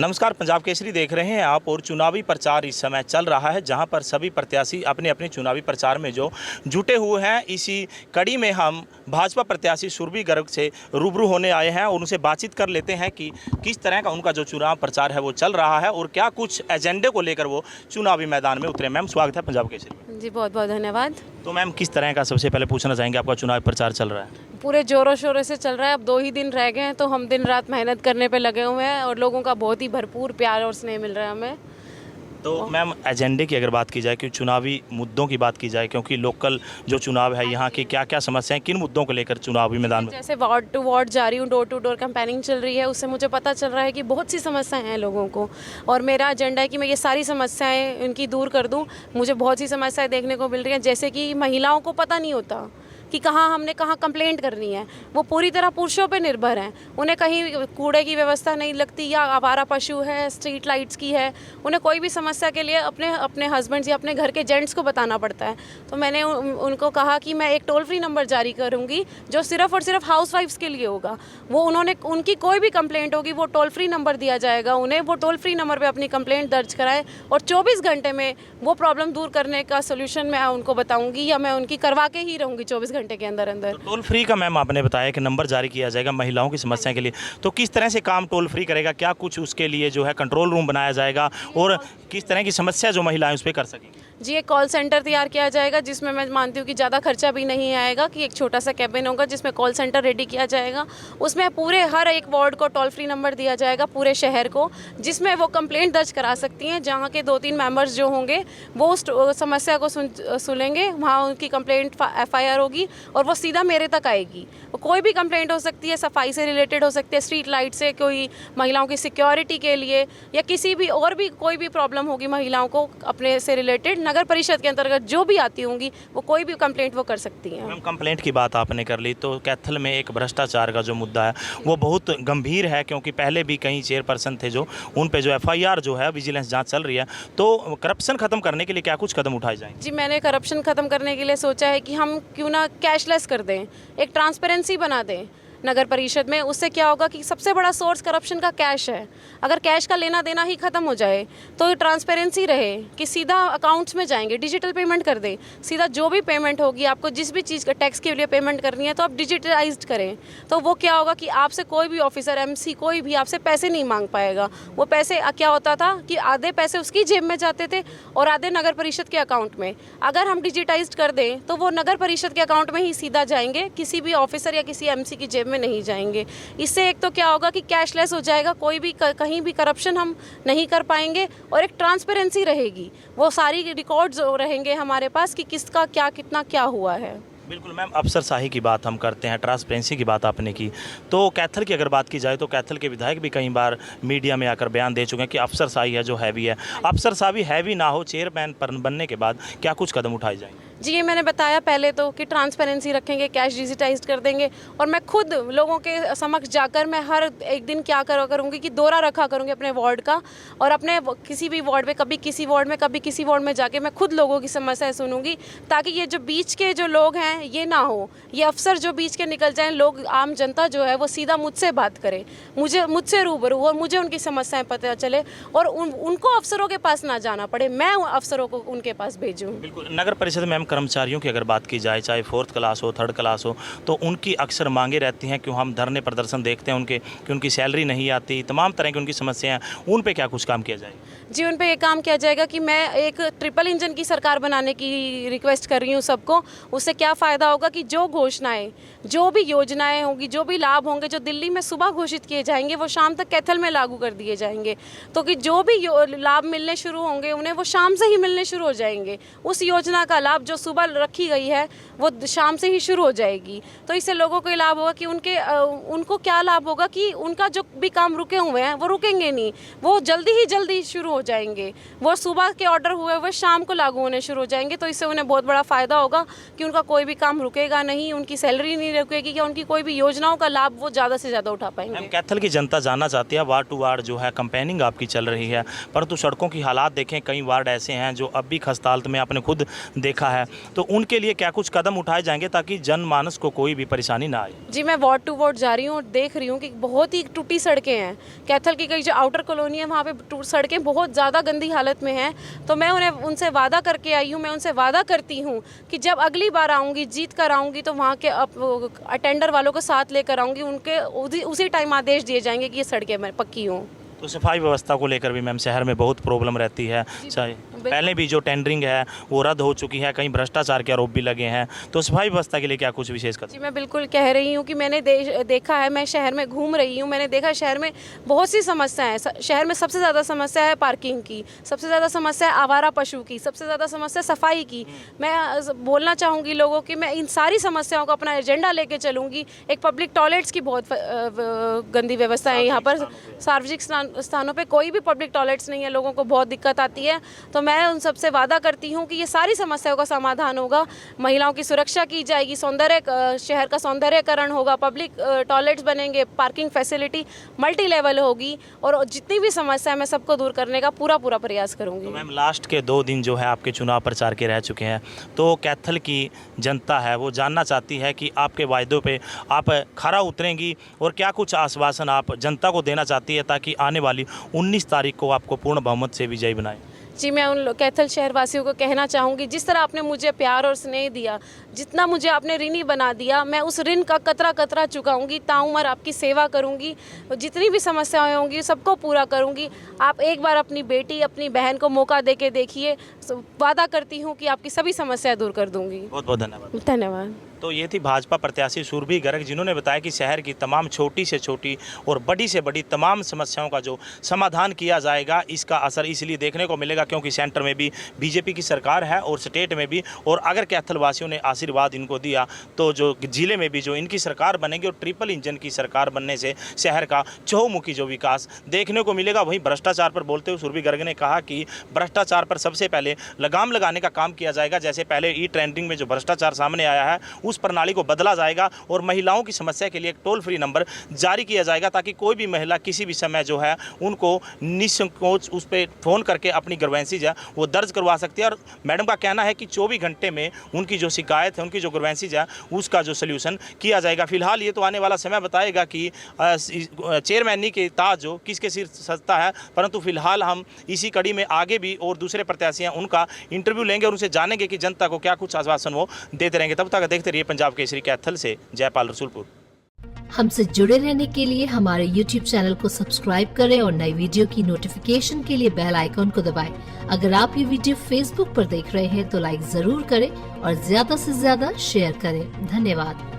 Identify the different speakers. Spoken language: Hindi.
Speaker 1: नमस्कार, पंजाब केसरी देख रहे हैं आप और चुनावी प्रचार इस समय चल रहा है, जहां पर सभी प्रत्याशी अपने अपने चुनावी प्रचार में जो जुटे हुए हैं। इसी कड़ी में हम भाजपा प्रत्याशी सुरभि गर्ग से रूबरू होने आए हैं और उनसे बातचीत कर लेते हैं कि किस तरह का उनका जो चुनाव प्रचार है वो चल रहा है और क्या कुछ एजेंडे को लेकर वो चुनावी मैदान में उतरे। मैम, स्वागत है पंजाब केसरी में।
Speaker 2: जी, बहुत बहुत धन्यवाद।
Speaker 1: तो मैम, किस तरह का सबसे पहले पूछना चाहेंगे, आपका चुनावी प्रचार चल रहा है?
Speaker 2: पूरे जोरों शोरों से चल रहा है। अब 2 ही दिन रह गए हैं तो हम दिन रात मेहनत करने पे लगे हुए हैं और लोगों का बहुत ही भरपूर प्यार और स्नेह मिल रहा है हमें।
Speaker 1: तो मैम, एजेंडे की अगर बात की जाए कि चुनावी मुद्दों की बात की जाए, क्योंकि लोकल जो चुनाव है यहाँ की क्या क्या समस्याएं, किन मुद्दों को लेकर चुनावी मैदान में?
Speaker 2: जैसे वार्ड टू वार्ड जा रही हूँ, डोर टू डोर कैंपेनिंग चल रही है, उससे मुझे पता चल रहा है कि बहुत सी समस्याएं हैं लोगों को और मेरा एजेंडा है कि मैं ये सारी समस्याएं इनकी दूर कर दूँ। मुझे बहुत सी समस्याएं देखने को मिल रही हैं, जैसे कि महिलाओं को पता नहीं होता कि हमने कहाँ कंप्लेंट करनी है। वो पूरी तरह पुरुषों पे निर्भर हैं। उन्हें कहीं कूड़े की व्यवस्था नहीं लगती या आवारा पशु है, स्ट्रीट लाइट्स की है, उन्हें कोई भी समस्या के लिए अपने अपने हस्बैंड्स या अपने घर के जेंट्स को बताना पड़ता है। तो मैंने उनको कहा कि मैं एक टोल फ्री नंबर जारी करूँगी जो सिर्फ़ और सिर्फ हाउस वाइफ्स के लिए होगा। वो उनकी कोई भी कंप्लेंट होगी वो टोल फ्री नंबर दिया जाएगा उन्हें, वो टोल फ्री नंबर पर अपनी कंप्लेंट दर्ज कराएँ और 24 घंटे में वो प्रॉब्लम दूर करने का सोल्यूशन मैं उनको बताऊँगी या मैं उनकी करवा के ही रहूँगी 24 घंटे के अंदर अंदर।
Speaker 1: तो टोल फ्री का मैम आपने बताया कि नंबर जारी किया जाएगा महिलाओं की समस्या के लिए, तो किस तरह से काम टोल फ्री करेगा? क्या कुछ उसके लिए जो है कंट्रोल रूम बनाया जाएगा और किस तरह की समस्या जो महिलाएं उस पर कर सकेंगी?
Speaker 2: जी, एक कॉल सेंटर तैयार किया जाएगा जिसमें मैं मानती हूँ कि ज़्यादा खर्चा भी नहीं आएगा, कि एक छोटा सा कैबिन होगा जिसमें कॉल सेंटर रेडी किया जाएगा। उसमें पूरे हर एक वार्ड को टोल फ्री नंबर दिया जाएगा, पूरे शहर को, जिसमें वो कंप्लेंट दर्ज करा सकती हैं। जहाँ के 2-3 मेंबर्स जो होंगे वो उस समस्या को सुनेंगे, वहाँ उनकी कंप्लेंट FIR होगी और वो सीधा मेरे तक आएगी। कोई भी कंप्लेंट हो सकती है, सफाई से रिलेटेड हो सकती है, स्ट्रीट लाइट से, कोई महिलाओं की सिक्योरिटी के लिए या किसी भी और भी कोई भी प्रॉब्लम होगी महिलाओं को अपने से रिलेटेड, नगर परिषद के अंतर्गत जो भी आती होंगी वो कोई भी कंप्लेंट वो कर सकती हैं।
Speaker 1: मैम, कंप्लेंट की बात आपने कर ली, तो कैथल में एक भ्रष्टाचार का जो मुद्दा है वो बहुत गंभीर है, क्योंकि पहले भी कई चेयरपर्सन थे जो उन पे जो FIR जो है विजिलेंस जांच चल रही है। तो करप्शन खत्म करने के लिए क्या कुछ कदम उठाए जाएंगे?
Speaker 2: जी, मैंने करप्शन खत्म करने के लिए सोचा है कि हम क्यों ना कैशलेस कर दें, एक ट्रांसपेरेंसी बना दें नगर परिषद में। उससे क्या होगा कि सबसे बड़ा सोर्स करप्शन का कैश है। अगर कैश का लेना देना ही खत्म हो जाए तो ट्रांसपेरेंसी रहे कि सीधा अकाउंट्स में जाएंगे, डिजिटल पेमेंट कर दें। सीधा जो भी पेमेंट होगी, आपको जिस भी चीज़ का टैक्स के लिए पेमेंट करनी है तो आप डिजिटलाइज्ड करें। तो वो क्या होगा कि आपसे कोई भी ऑफिसर, MC, कोई भी आपसे पैसे नहीं मांग पाएगा। वो पैसे क्या होता था कि आधे पैसे उसकी जेब में जाते थे और आधे नगर परिषद के अकाउंट में। अगर हम डिजिटाइज्ड कर दें तो वो नगर परिषद के अकाउंट में ही सीधा जाएंगे, किसी भी ऑफिसर या किसी MC की जेब में नहीं जाएंगे। इससे एक तो क्या होगा कि कैशलेस हो जाएगा, कोई भी कहीं भी करप्शन हम नहीं कर पाएंगे और एक ट्रांसपेरेंसी रहेगी। वो सारी रिकॉर्ड्स रहेंगे हमारे पास कि किसका क्या कितना क्या हुआ है।
Speaker 1: बिल्कुल मैम, अफसरशाही की बात हम करते हैं, ट्रांसपेरेंसी की बात आपने की, तो कैथल की अगर बात की जाए तो कैथल के विधायक भी कई बार मीडिया में आकर बयान दे चुके हैं कि अफसरशाही है जो हैवी है। अफसरशाही हैवी ना हो, चेयरमैन बनने के बाद क्या कुछ कदम उठाए जाएंगे?
Speaker 2: जी, ये मैंने बताया पहले तो कि ट्रांसपेरेंसी रखेंगे, कैश डिजिटाइज्ड कर देंगे और मैं खुद लोगों के समक्ष जाकर मैं हर एक दिन क्या करूँगी कि दौरा रखा करूँगी अपने वार्ड का और अपने किसी भी वार्ड में, कभी किसी वार्ड में, कभी किसी वार्ड में जाके मैं खुद लोगों की समस्याएं सुनूंगी, ताकि ये जो बीच के जो लोग हैं ये ना हो, ये अफसर जो बीच के निकल जाएं, लोग आम जनता जो है वो सीधा मुझसे बात करे, मुझसे रूबरू और मुझे उनकी समस्याएं पता चले और उनको अफसरों के पास ना जाना पड़े, मैं अफसरों को उनके पास भेजूँ।
Speaker 1: बिल्कुल। नगर परिषद में कर्मचारियों की अगर बात की जाए, चाहे 4th क्लास हो, 3rd क्लास हो, तो उनकी अक्सर मांगे रहती हैं, क्यों हम धरने प्रदर्शन देखते हैं उनके कि उनकी सैलरी नहीं आती, तमाम तरह की उनकी समस्याएं, उन पे क्या कुछ काम किया जाए?
Speaker 2: जी, उन पे ये काम किया जाएगा कि मैं एक ट्रिपल इंजन की सरकार बनाने की रिक्वेस्ट कर रही हूँ सबको। उससे क्या फ़ायदा होगा कि जो घोषणाएं, जो भी योजनाएं होंगी, जो भी लाभ होंगे जो दिल्ली में सुबह घोषित किए जाएंगे वो शाम तक कैथल में लागू कर दिए जाएंगे। तो कि जो भी लाभ मिलने शुरू होंगे उन्हें वो शाम से ही मिलने शुरू हो जाएंगे। उस योजना का लाभ जो सुबह रखी गई है वो शाम से ही शुरू हो जाएगी। तो इससे लोगों को लाभ होगा कि उनको क्या लाभ होगा कि उनका जो भी काम रुके हुए हैं वो रुकेंगे नहीं, वो जल्दी शुरू हो जाएंगे। वो सुबह के ऑर्डर हुए वो शाम को लागू होने शुरू हो जाएंगे। तो इससे उन्हें बहुत बड़ा फ़ायदा होगा कि उनका कोई भी काम रुकेगा नहीं, उनकी सैलरी नहीं रुकेगी, या उनकी कोई भी योजनाओं का लाभ वो ज़्यादा से ज़्यादा उठा पाएंगे।
Speaker 1: कैथल की जनता जानना चाहती है, वार्ड टू वार्ड जो है कंपेनिंग आपकी चल रही है, परंतु सड़कों की हालात देखें, कई वार्ड ऐसे हैं जो अब भी खस्ताहालत में, आपने खुद देखा है, तो उनके लिए क्या कुछ कदम उठाए जाएंगे ताकि जनमानस को कोई भी परेशानी ना आए?
Speaker 2: जी, मैं वार्ड टू वार्ड जा रही हूँ और देख रही हूँ कि बहुत ही टूटी सड़कें हैं। कैथल की कई जो आउटर कॉलोनी है वहाँ पे सड़कें बहुत ज़्यादा गंदी हालत में हैं। तो मैं उनसे वादा करके आई हूँ, मैं उनसे वादा करती हूँ कि जब अगली बार आऊँगी, जीत कर आऊँगी, तो वहाँ के अटेंडर वालों को साथ लेकर आऊँगी। उनके उसी टाइम आदेश दिए जाएंगे कि ये सड़कें पक्की हों।
Speaker 1: तो सफाई व्यवस्था को लेकर भी मैम शहर में बहुत प्रॉब्लम रहती है। चाहे पहले भी जो टेंडरिंग है वो रद्द हो चुकी है, कहीं भ्रष्टाचार के आरोप भी लगे हैं, तो सफाई व्यवस्था के लिए क्या कुछ विशेष कदम?
Speaker 2: जी, मैं बिल्कुल कह रही हूँ कि मैंने देखा है, मैं शहर में घूम रही हूँ, मैंने देखा शहर में बहुत सी समस्याएं हैं। शहर में सबसे ज़्यादा समस्या है पार्किंग की, सबसे ज़्यादा समस्या है आवारा पशु की, सबसे ज़्यादा समस्या सफाई की। मैं बोलना चाहूँगी लोगों की, मैं इन सारी समस्याओं को अपना एजेंडा लेके चलूँगी। एक पब्लिक टॉयलेट्स की बहुत गंदी व्यवस्था है यहाँ पर, सार्वजनिक स्थानों पर कोई भी पब्लिक टॉयलेट्स नहीं है, लोगों को बहुत दिक्कत आती है। तो मैं उन सबसे वादा करती हूँ कि ये सारी समस्याओं का समाधान होगा। महिलाओं की सुरक्षा की जाएगी, शहर का सौंदर्यकरण होगा, पब्लिक टॉयलेट्स बनेंगे, पार्किंग फैसिलिटी मल्टी लेवल होगी, और जितनी भी समस्या है मैं सबको दूर करने का पूरा प्रयास करूँगी।
Speaker 1: तो मैम लास्ट के 2 दिन जो है आपके चुनाव प्रचार के रह चुके हैं, तो कैथल की जनता है वो जानना चाहती है कि आपके वायदों पे आप खरा उतरेंगी और क्या कुछ आश्वासन आप जनता को देना चाहती है ताकि आने वाली 19 तारीख को आपको पूर्ण बहुमत से विजयी बनाए?
Speaker 2: जी, मैं उन कैथल शहरवासियों को कहना चाहूँगी, जिस तरह आपने मुझे प्यार और स्नेह दिया, जितना मुझे आपने ऋणी बना दिया, मैं उस ऋण का कतरा कतरा चुकाऊँगी। ताउम्र आपकी सेवा करूँगी, जितनी भी समस्याएं होंगी सबको पूरा करूँगी। आप एक बार अपनी बेटी, अपनी बहन को मौका दे के देखिए, वादा करती हूँ कि आपकी सभी समस्याएं दूर कर दूँगी।
Speaker 1: बहुत बहुत धन्यवाद।
Speaker 2: धन्यवाद।
Speaker 1: तो ये थी भाजपा प्रत्याशी सुरभि गर्ग, जिन्होंने बताया कि शहर की तमाम छोटी से छोटी और बड़ी से बड़ी तमाम समस्याओं का जो समाधान किया जाएगा, इसका असर इसलिए देखने को मिलेगा क्योंकि सेंटर में भी बीजेपी की सरकार है और स्टेट में भी, और अगर कैथल वासियों ने आशीर्वाद इनको दिया तो जो जिले में भी जो इनकी सरकार बनेगी और ट्रिपल इंजन की सरकार बनने से शहर का चहुमुखी जो विकास देखने को मिलेगा। वहीं भ्रष्टाचार पर बोलते हुए सुरभि गर्ग ने कहा कि भ्रष्टाचार पर सबसे पहले लगाम लगाने का काम किया जाएगा। जैसे पहले ई-टेंडरिंग में जो भ्रष्टाचार सामने आया है उस प्रणाली को बदला जाएगा और महिलाओं की समस्या के लिए एक टोल फ्री नंबर जारी किया जाएगा ताकि कोई भी महिला किसी भी समय जो है उनको निसंकोच उस पर फ़ोन करके अपनी ग्रीवेंसी है वो दर्ज करवा सकती है। और मैडम का कहना है कि 24 घंटे में उनकी जो शिकायत है, उनकी जो ग्रीवेंसी है, उसका जो सल्यूशन किया जाएगा। फिलहाल ये तो आने वाला समय बताएगा कि चेयरमैनी के ताज जो किसके सिर सजता है, परंतु फिलहाल हम इसी कड़ी में आगे भी और दूसरे प्रत्याशी हैं उनका इंटरव्यू लेंगे और उनसे जानेंगे कि जनता को क्या कुछ आश्वासन वो देते रहेंगे। तब तक देखते रहिए पंजाब केसरी कैथल से जयपाल रसूलपुर।
Speaker 3: हमसे जुड़े रहने के लिए हमारे YouTube चैनल को सब्सक्राइब करें और नई वीडियो की नोटिफिकेशन के लिए बेल आइकॉन को दबाएं। अगर आप ये वीडियो Facebook पर देख रहे हैं तो लाइक जरूर करें और ज्यादा से ज्यादा शेयर करें। धन्यवाद।